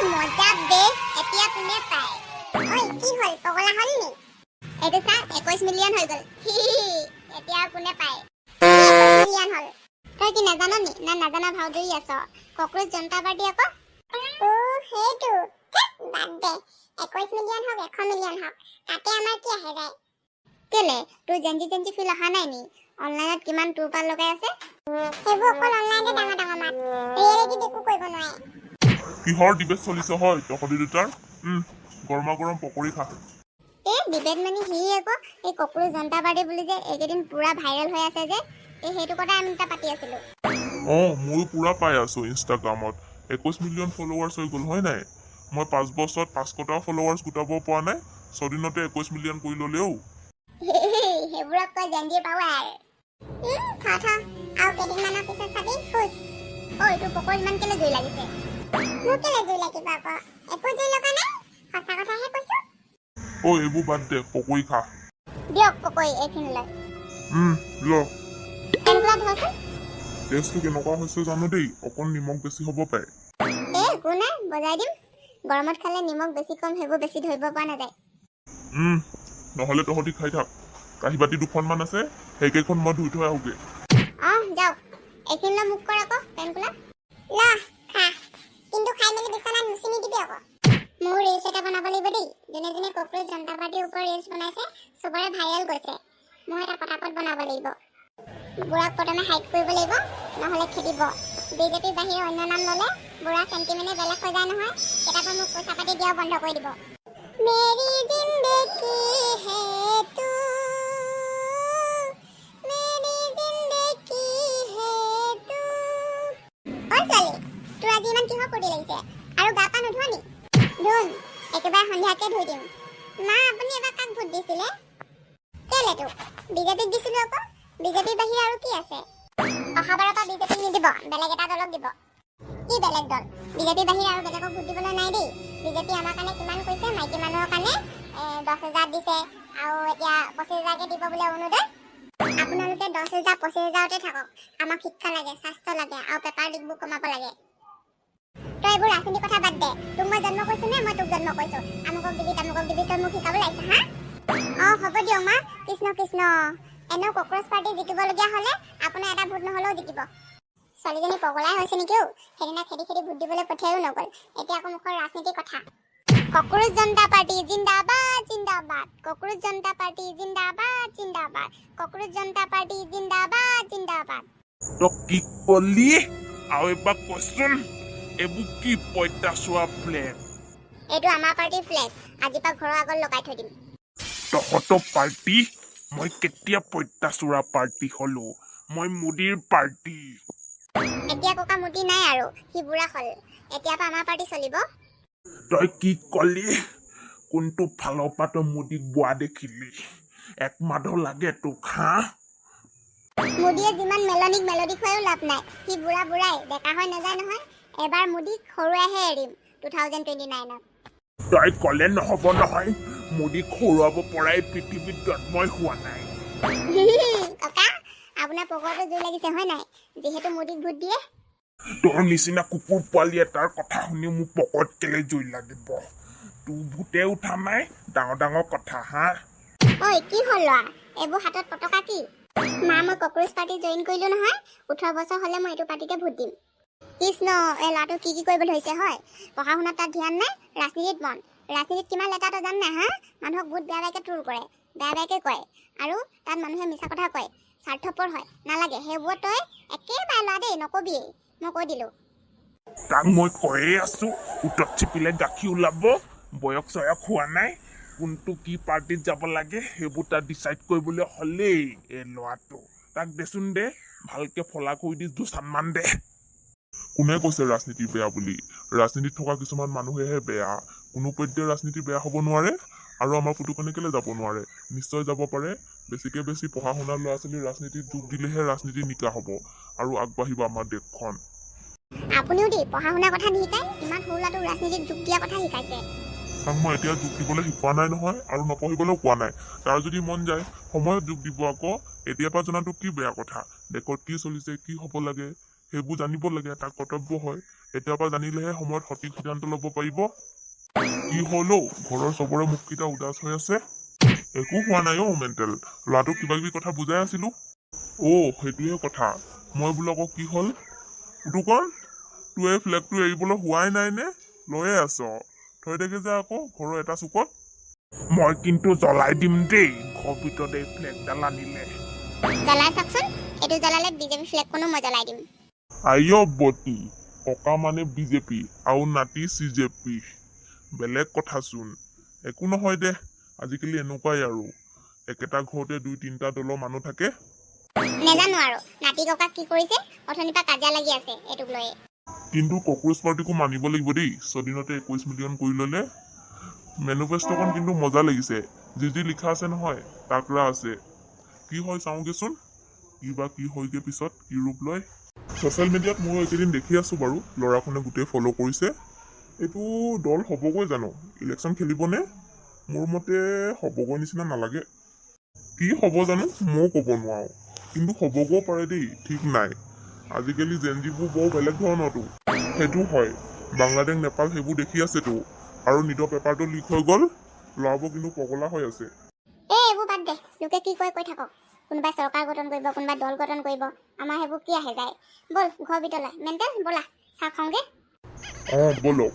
মজা বে এতিয়া কোনে পায় ঐ কি হল পগলা হল নি এটো চা 21 মিলিয়ন হৈ গল এতিয়া কোনে পায় 21 মিলিয়ন হল তই কি নাজান নি না নাজানা ভাও ধৰি আছ কক্ৰোচ জনতা পাৰ্টি আকৌ ও হেতু বাদ দে 21 মিলিয়ন হক 100 মিলিয়ন হক তাতে আমাৰ কি আহে যায় কেলে তুই জেঞ্জি ফিল অহা নাই নি অনলাইনত কিমান টুৰপাল লগাই আছে হেবু অকল অনলাইনতে ডাঙৰ মাত ৰিয়েলিটি দেখো কৰিব নোৱাৰে কিহৰ ডিবেট চলিছে হয় তহঁতি দুটাৰ গৰমা গৰম পকৰি খা ডিবেট মানে হি আকৌ এই কক্ৰোচ জনতা পাৰ্টি বুলি যে এইকেইদিন পুৰা ভাইৰেল হৈ আছে যে সেইটো কথা আমি এটা পাতি আছিলো ময়ো পুৰা পাই আছো ইনষ্টাগ্ৰামত 21 মিলিয়ন ফলোৱাৰ্ছ হৈ গ'ল হয় নাই মই 5 বছৰত 500টা ফলোৱাৰ্ছ গোটাব পৰা নাই 6 দিনতে 21 মিলিয়ন কৰি ল'লেও সেইবোৰক কয় জেঞ্জি পাৱাৰ আৰু কেইদিনমানৰ পিছত চাবি খুচ এইটো পকৰ ইমান কেলে জুই লাগিছে মোৰ কেলে জুই লাগিব আকৌ একো জুই লগা নাই সঁচা কথাহে কৈছো এইবোৰ বাদ দে পকৰি খা দিয়ক পকৰি এইখিনিলৈ ল এনেকুৱা ধৰচোন টেষ্টটো কেনেকুৱা হৈছে জানো দেই অকণ নিমখ বেছি হ'ব পাৰে একো নাই বজাই দিম গৰমত খালে নিমখ বেছি কম সেইবোৰ বেছি ধৰিব পৰা নাযায় নহ'লে তহঁতি খাই থাক কাঁহী বাতি দুখনমান আছে সেইকেইখন মই ধুই থৈ আহোগে যাওক এইখিনিলৈ মুখ কৰ আকৌ পেনকুলা ল খা কিন্তু খাই মেলি বিছনাত মুচি নিদিবি আকৌ মোৰ ৰিলছ এটা বনাব লাগিব দেই যোনে যোনে কক্ৰোচ জনতা পাৰ্টিৰ ওপৰত ৰিলছ বনাইছে চবৰে ভাইৰেল গৈছে মই এটা পটাপট বনাব লাগিব বুঢ়াক প্ৰথমে হাইড কৰিব লাগিব নহ'লে খেদিব বিজেপিৰ বাহিৰে অন্য নাম ল'লে বুঢ়া চেণ্টিমেণ্টে বেলেগ হৈ যায় নহয় কেতিয়াবা মোক পইচা পাতি দিয়াও বন্ধ কৰি দিব মেৰি জিন্দগী হে তু মেৰি জিন্দগী হে তু ছোৱালী তোৰ আজি ইমান কিহৰ ফূৰ্তি লাগিছে আৰু গা পা নোধোৱা নি ধুম একেবাৰে সন্ধিয়াকে ধুই দিম মা আপুনি এবাৰ কাক ভোট দিছিলে কেলে তোক বিজেপিক দিছিলো আকৌ বিজেপিৰ বাহিৰে আৰু কি আছে অহাবাৰৰ পৰা বিজেপিক নিদিব বেলেগ এটা দলক দিব কি বেলেগ দল বিজেপিৰ বাহিৰে আৰু বেলেগক ভোট দিবলৈ নাই দেই বিজেপি আমাৰ কাৰণে কিমান কৈছে মাইকী মানুহৰ কাৰণে 10,000 দিছে আৰু এতিয়া 25,000কে দিব বোলে অৰুণোদয় আপোনালোকে 10,000 25,000তে থাকক আমাক শিক্ষা লাগে স্বাস্থ্য লাগে আৰু পেপাৰ লিকবোৰ কমাব লাগে তই এইবোৰ ৰাজনীতিৰ কথা বাদ দে তোক মই জন্ম কৈছো নে মই তোক জন্ম কৈছো আমুকক দিবি তামুকক দিবি তই মোক শিকাব লাগিছে হা হ'ব দিয়ক মা কৃষ্ণ কৃষ্ণ এনেও কক্ৰোচ পাৰ্টি জিকিবলগীয়া হ'লে আপোনাৰ এটা ভোট নহ'লেও জিকিব ছোৱালীজনী পগলাই হৈছে নেকিও সেইদিনা খেদি ভোট দিবলৈ পঠিয়াইও নগ'ল এতিয়া আকৌ মুখৰ ৰাজনীতিৰ কথা কক্ৰোচ জনতা পাৰ্টি জিন্দাবাদ জিন্দাবাদ কক্ৰোচ জনতা পাৰ্টি জিন্দাবাদ জিন্দাবাদ কক্ৰোচ জনতা পাৰ্টি জিন্দাবাদ জিন্দাবাদ তই কি কলি আৰু এবাৰ কচোন এইবোৰ কি পঁইতাচোৰা ফ্লেগ এইটো আমাৰ পাৰ্টিৰ ফ্লেগ আজিৰ পৰা ঘৰৰ আগত লগাই থৈ দিম তহঁতৰ পাৰ্টি মই কেতিয়া পঁইতাচোৰা পাৰ্টি হলো মই মোদীৰ পাৰ্টি এতিয়া ককা মোদী নাই আৰু সি বুঢ়া হ'ল এতিয়া পৰা আমাৰ পাৰ্টি চলিব তই কি কলি কোনটো ফালৰ পৰা তই মোদীক বোৱা দেখিলি এক মাধ লাগে তোক হা মোদীয়ে যিমান মেলডি খুৱাইও লাভ নাই সি বুঢ়াই ডেকা হৈ নাযায় নহয় এবাৰ মোদীক সৰুৱাইহে এৰিম 2029ত তই কলে নহব নহয় মোদীক সৰুৱাব পৰাই পৃথিৱীত জন্মই হোৱা নাই ককা আপোনাৰ পকৰটো জুই লাগিছে হয় নাই যিহেতু মোদীক ভোট দিয়ে তোৰ নিচিনা কুকুৰ পোৱালি এটাৰ কথা শুনি মোৰ পকৰত কেলে জুই লাগিব তোৰ ভূতে উঠা নাই ডাঙৰ কথা হা ঐ কি হ'ল ল'ৰা এইবোৰ হাতত পতকা কি মা মই কক্ৰোচ পাৰ্টি জইন কৰিলো নহয় 18 বছৰ হ'লে মই এইটো পাৰ্টিতে ভোট দিম কৃষ্ণ এই ল'ৰাটো কি কৰিব ধৰিছে হয় পঢ়া শুনাত তাত ধ্যান নাই ৰাজনীতিত মন ৰাজনীতিত কিমান লেটাৰ তই জান নাই হা মানুহক বহুত বেয়াকে ট্ৰোল কৰে বেয়াকে কয় আৰু তাত মানুহে মিছা কথা কয় স্বাৰ্থপৰ হয় নালাগে সেইবোৰ তই একেবাৰে ল'ৰা দেই নকবিয়ে মই কৈ দিলো তাক মই কৈয়ে আছো উতত চিপিলে গাখীৰ ওলাব বয়স হোৱা নাই কোনটো কি পাৰ্টিত যাব লাগে সেইবোৰ তাক ডিচাইড কৰিবলৈ হ'লেই এই ল'ৰাটো তাক দেচোন দে ভালকে ফলা কৰি দি দুচানমান দে কোনে কৈছে ৰাজনীতি বেয়া বুলি ৰাজনীতিত থকা কিছুমান মানুহেহে বেয়া কোনো পধ্যে ৰাজনীতি বেয়া হ'ব নোৱাৰে আৰু আমাৰ পুতুকনে কেলে যাব নোৱাৰে নিশ্চয় যাব পাৰে বেছিকে বেছি পঢ়া শুনা ল'ৰা ছোৱালী ৰাজনীতিত যোগ দিলেহে ৰাজনীতি নিকা হ'ব আৰু আগবাঢ়িব আমাৰ দেশখন আপুনিও দেই পঢ়া শুনা কথা নিশিকাই ইমান সৰু ল'ৰাটোক ৰাজনীতিত যোগ দিয়া কথা শিকাইছে তাক মই এতিয়া যোগ দিবলৈ শিকোৱা নাই নহয় আৰু নপঢ়িবলৈও কোৱা নাই তাৰ যদি মন যায় সময়ত যোগ দিব আকৌ এতিয়াৰ পৰা জনাটো কি বেয়া কথা দেশত কি চলিছে কি হ'ব লাগে সেইবোৰ জানিব লাগে তাৰ কৰ্তব্য হয় এতিয়াৰ পৰা জানিলেহে সময়ত সঠিক সিদ্ধান্ত ল'ব পাৰিব। কি হলো ঘৰৰ চবৰে মুখকেইটা উদাস হৈ আছে। একো হোৱা নাই মেণ্টেল, ল'ৰাটোক কিবা কিবি কথা বুজাই আছিলো। সেইটোৱে কথা। মই বোলো আকৌ কি হ'ল? পুতুকণ, তোৰ এই ফ্লেগটো এৰিবলৈ হোৱাই নাই নে? লৈয়ে আছ? থৈ থাকে যে আকৌ ঘৰৰ এটা চুকত। মই কিন্তু জ্বলাই দিম দেই ঘৰৰ ভিতৰত এই ফ্লেগডাল আনিলে। জ্বলাই চাওকচোন, এইটো জ্বলালে বিজেপি ফ্লেগখনো মই জ্বলাই দিম। বতি ককা মানে বিজেপি আৰু নাতি চিজেপি, বেলেগ কথাচোন। একো নহয় দে, আজিকালি এনেকুৱাই আৰু একেটা ঘৰতে 2-3টা দলৰ মানুহ থাকে। নেজানো আৰু নাতি ককাক কি কৰিছে, অথনিৰ পৰা কাজিয়া লাগি আছে এইটোক লৈয়ে। কিন্তু কক্ৰোচ পাৰ্টিকো মানিব লাগিব দেই, ছদিনতে 21 মিলিয়ন কৰি ললে। মেনুফেষ্টখন কিন্তু মজা লাগিছে, যি লিখা আছে নহয় তাকৰা আছে। কি হয় চাওঁগেচোন, কি হয়গে পিছত, কি ৰূপ লয়। ছচিয়েল মিডিয়াত মই এইকেইদিন দেখি আছো বাৰু, ল'ৰাখনে গোটেই ফ'ল' কৰিছে। এইটো দল হ'বগৈ জানো? ইলেকশ্যন খেলিবনে? মোৰ মতে হ'বগৈ নিচিনা নালাগে। কি হ'ব জানো ময়ো ক'ব নোৱাৰো, কিন্তু হ'বগৈ পাৰে দেই, ঠিক নাই। আজিকালি জেনজিবোৰ বৰ বেলেগ ধৰণৰতো। সেইটো হয়, বাংলাদেশ নেপাল সেইবোৰ দেখি আছেতো। আৰু নিতৰ পেপাৰটো লিক হৈ গ'ল, ল'ৰাবোৰ কিন্তু পগলা হৈ আছে। এইবোৰ বাদ দে, লোকে কি কৈ থাকক। কোনোবাই চৰকাৰ গঠন কৰিব, কোনোবাই দল গঠন কৰিব, আমাৰ সেইবোৰ কি আহে যায়। ব'ল ঘৰ ভিতৰলৈ, মেণ্টেল ব'লা চাহ খাওঁগে। ব'লক।